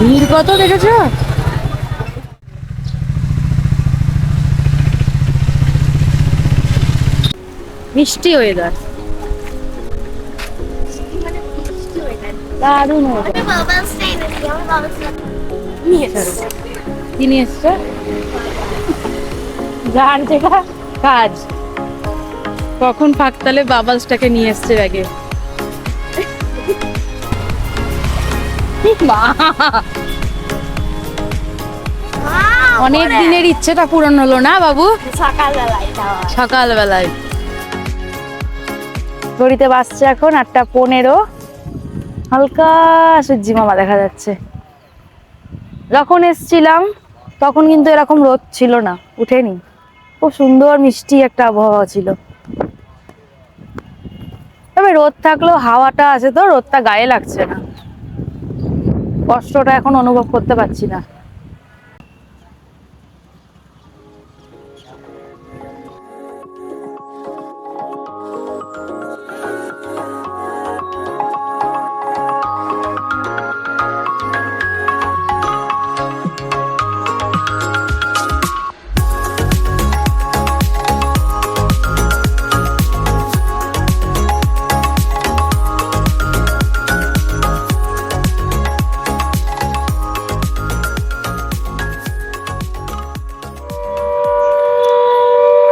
ভিড় কত দেখেছো? মিষ্টি ওয়েদার, দারুণ কি নিয়ে এসছো? যার যেটা কাজ, কখন ফাঁকতালে বাবালসটাকে নিয়ে এসছে ব্যাগে। অনেক দিনের ইচ্ছেটা পূরণ হলো না বাবু? সকালবেলায় ঘড়িতে বাজছে এখন 8:15। হালকা সূর্যি মামা দেখা যাচ্ছে। যখন এসছিলাম তখন কিন্তু এরকম রোদ ছিল না, উঠেনি। খুব সুন্দর মিষ্টি একটা আবহাওয়া ছিল। তবে রোদ থাকলেও হাওয়াটা আছে তো, রোদটা গায়ে লাগছে না, কষ্টটা এখন অনুভব করতে পারছি না।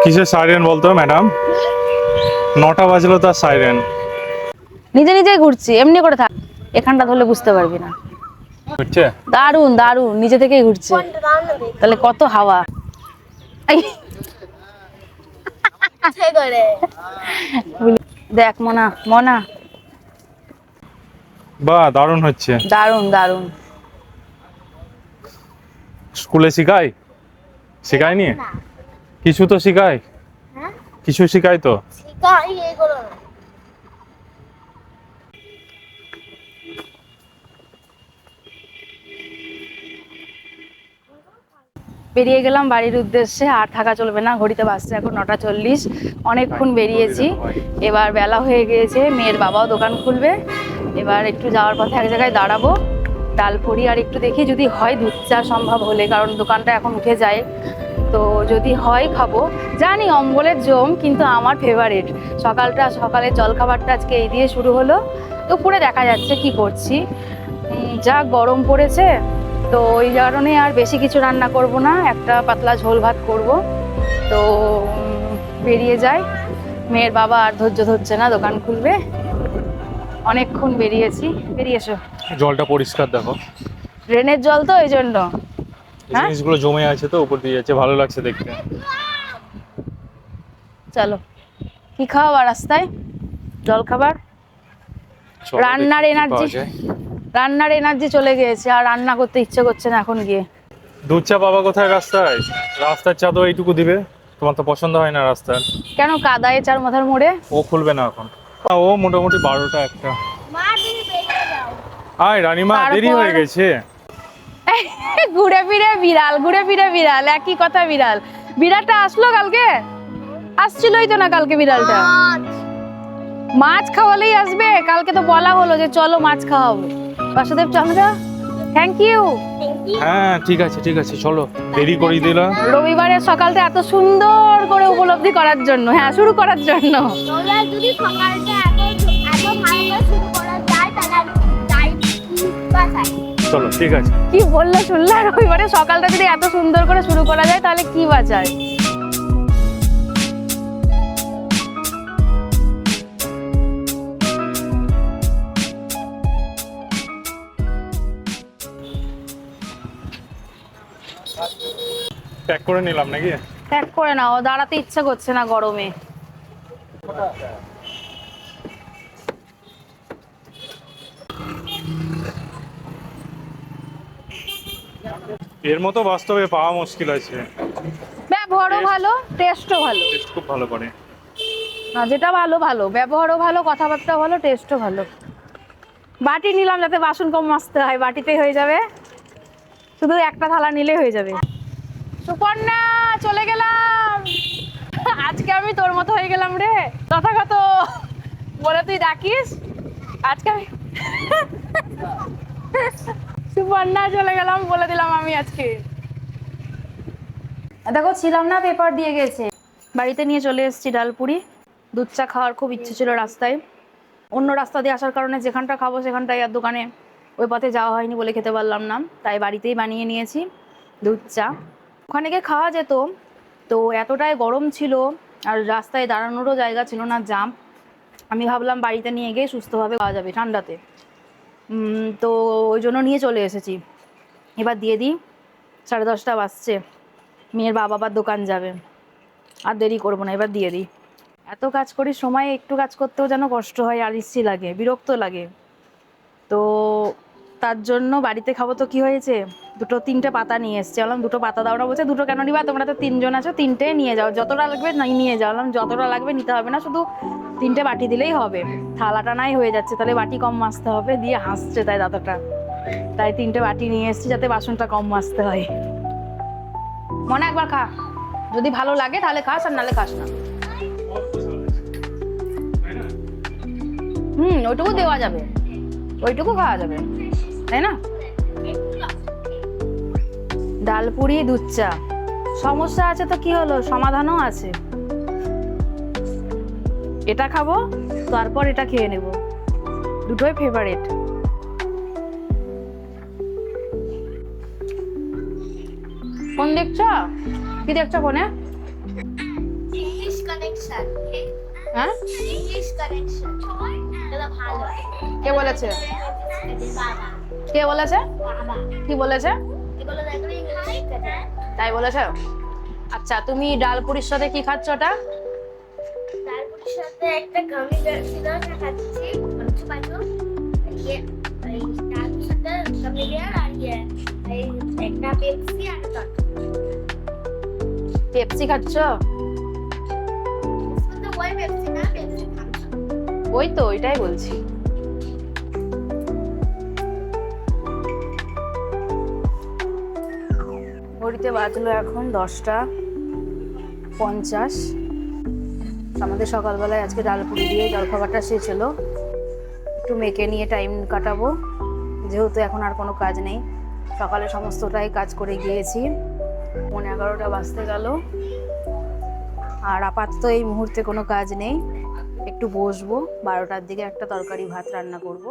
কিসের সাইরেন বলতো ম্যাডাম? 9টা বাজলো তার সাইরেন। নিজে নিজেই ঘুরছি, এমনি করে থাক, এখানটা ধরলে বুঝতে পারবি না। ঘুরছে দারুন দারুন, নিজে থেকেই ঘুরছে। তাহলে কত হাওয়া। দেখ মনা, মনা বাহ, দারুণ হচ্ছে। দারুন দারুন। স্কুলে শিখায়নি? কিছু তো শিখায়, কিছু শিখায় তো। বেরিয়ে গেলাম বাড়ির উদ্দেশ্যে, আর থাকা চলবে না। ঘড়িতে বাজছে এখন 9:40। অনেকক্ষণ বেরিয়েছি, এবার বেলা হয়ে গিয়েছে। মেয়ের বাবাও দোকান খুলবে। এবার একটু যাওয়ার পথে এক জায়গায় দাঁড়াবো, ডালপুরি আর একটু দেখি, যদি হয় দুধ চা সম্ভব হলে, কারণ দোকানটা এখন উঠে যায়। তো যদি হয় খাবো। জানি অম্বলের জম, কিন্তু আমার ফেভারিট। সকালের জলখাবারটা আজকে এই দিয়ে শুরু হলো। দুপুরে দেখা যাচ্ছে কি করছি। যা গরম পড়েছে, তো ওই কারণে আর বেশি কিছু রান্না করব না, একটা পাতলা ঝোল ভাত করব। তো বেরিয়ে যাই। মেয়ের বাবা আর ধৈর্য ধরছে না, দোকান খুলবে। অনেকক্ষণ বেরিয়েছি। বেরিয়ে এসো। জলটা পরিষ্কার দেখো, ড্রেনের জল তো, এই জন্য। হ্যাঁ, জিনিসগুলো জমে আছে তো, উপর দিয়ে যাচ্ছে, ভালো লাগছে দেখতে। চলো। কি খাওয়া রাস্তায়? জল খাবার। রান্নার এনার্জি চলে গিয়েছে, আর রান্না করতে ইচ্ছে করছে না এখন গিয়ে। দুধ চা পাবা কোথায়? রাস্তার চা তো এইটুকু দিবে। তোমার তো পছন্দ হয় না রাস্তার। কেন? কাদায় চার মাথার মোড়ে ও খুলবে না এখন। ও মোটামুটি 12টা 1টা। আয় রানীমা, দেরি হয়ে গেছে। ঘুরে ফিরে বিড়াল, একই কথা। বিড়ালটা আসলো কালকে? আসছিলই তো না কালকে বিড়ালটা। মাছ খাওয়ালেই আসবে? কালকে তো বলা হলো যে চলো মাছ খাওয়াবো। বাসুদেব, চলো। Thank you. হ্যাঁ ঠিক আছে চলো, দেরি করে দিলাম। রবিবারের সকালটা এত সুন্দর করে উপলব্ধি করার জন্য, হ্যাঁ, শুরু করার জন্য। যদি সকালটা এত ভালো করে শুরু করা যায়, তাহলে চলো ঠিক আছে। কি বললে শুনলে? রবিবারের সকালটা যদি এত সুন্দর করে শুরু করা যায়, তাহলে কি বাঁচায়। প্যাক করে নিলাম নাকি? প্যাক করে নাও, দাঁড়াতে ইচ্ছা করছে না গরমে। এর মতো বাস্তবে পাওয়া মুশকিল আছে। ব্যবহারও ভালো, টেস্টও ভালো। টেস্ট খুব ভালো করে। না, যেটা ভালো ভালো, ব্যবহারও ভালো, কথাবার্তা ভালো, টেস্টও ভালো। বাটি নিলাম যাতে বাসন কম মাজতে হয়, বাটিতেই হয়ে যাবে। শুধু একটা থালা নিলে হয়ে যাবে। সুপর্ণা, চলে গেলাম। আজকে আমি তোর মতো হয়ে গেলাম রে, তথাগত বলে তুই ডাকিস। আজকে আমি সুপর্ণা চলে গেলাম বলে দিলাম আমি আজকে। দেখো ছিলাম না, পেপার দিয়ে গেছে। বাড়িতে নিয়ে চলে এসেছি ডালপুরি। দুধ চা খাওয়ার খুব ইচ্ছে ছিল রাস্তায়, অন্য রাস্তা দিয়ে আসার কারণে যেখানটা খাবো সেখানটাই আর দোকানে ওই পথে যাওয়া হয়নি বলে খেতে পারলাম না, তাই বাড়িতেই বানিয়ে নিয়েছি দুধ চা। ওখানে গিয়ে খাওয়া যেত, তো এতটাই গরম ছিল আর রাস্তায় দাঁড়ানোরও জায়গা ছিল না, জাম। আমি ভাবলাম বাড়িতে নিয়ে গিয়ে সুস্থভাবে খাওয়া যাবে ঠান্ডাতে, তো ওই জন্য নিয়ে চলে এসেছি। এবার দিয়ে দিই, 10:30 বাজছে, মেয়ের বাবা আবার দোকান যাবে, আর দেরি করবো না, এবার দিয়ে দিই। এত কাজ করি, সময় একটু কাজ করতেও যেন কষ্ট হয়, আর ইচ্ছি লাগে, বিরক্ত লাগে। তো তার জন্য বাড়িতে খাবো তো কি হয়েছে, 2-3টে পাতা নিয়ে এসছি। বললাম 2টো পাতা দাও না, বলছে 2টো কেন নিবা, তোমরা তো 3 জন আছো, 3টে নিয়ে যাও, যতটা লাগবে নিয়ে যাও। বললাম যতটা লাগবে নিতে হবে না, শুধু 3টে বাটি দিলেই হবে, থালাটা নাই হয়ে যাচ্ছে, তাহলে বাটি কম মাজতে হবে। দিয়ে হাসছে তাই দাদাটা, তাই 3টে বাটি নিয়ে এসছি যাতে বাসনটা কম মাজতে হয়। মনে একবার খা, যদি ভালো লাগে তাহলে খাস, আর নাহলে খাস না। ওইটুকু দেওয়া যাবে, ওইটুকু খাওয়া যাবে, তাই না? ডালপুরি দুধ চা, সমস্যা আছে তো কি হলো, সমাধানও আছে। এটা খাবো, তারপর এটা খেয়ে নেব, দুটোই ফেভারিট। ফোন দেখছো? কি দেখছো ফোনে? English connection. হ্যাঁ, ইংলিশ কানেকশন এটা ভালো। কে বলেছে? বাবা কে বলেছে? বাবা কি বলেছে? এগুলো দেখো ইংলিশ কানেকশন। তাই বলেছে? আচ্ছা, তুমি ডালপুরির সাথে কি খাচ্ছ ওটা? তারপরে সাথে একটা গামি বেরছিলাম খাচ্ছি, কিছু পাইছো ইয়ে এই তার সাথে গামি বের আর ইয়ে এই একটা পেপসি আর একটা পেপসি খাচ্ছ? তো ওই পেপসি না, পেপসি খাচ্ছি। ওই তো, ওইটাই বলছি। ঘড়িতে বাজলো এখন 10:50। আমাদের সকালবেলায় আজকে ডালপুরি দিয়ে জলখাবারটা শেষ হলো। একটু মেয়েকে নিয়ে টাইম কাটাবো, যেহেতু এখন আর কোনো কাজ নেই। সকালে সমস্তটাই কাজ করে গিয়েছি, 11:30 বাজতে গেল। আর আপাতত এই মুহূর্তে কোনো কাজ নেই, একটু বসবো, 12টার দিকে একটা তরকারি ভাত রান্না করব।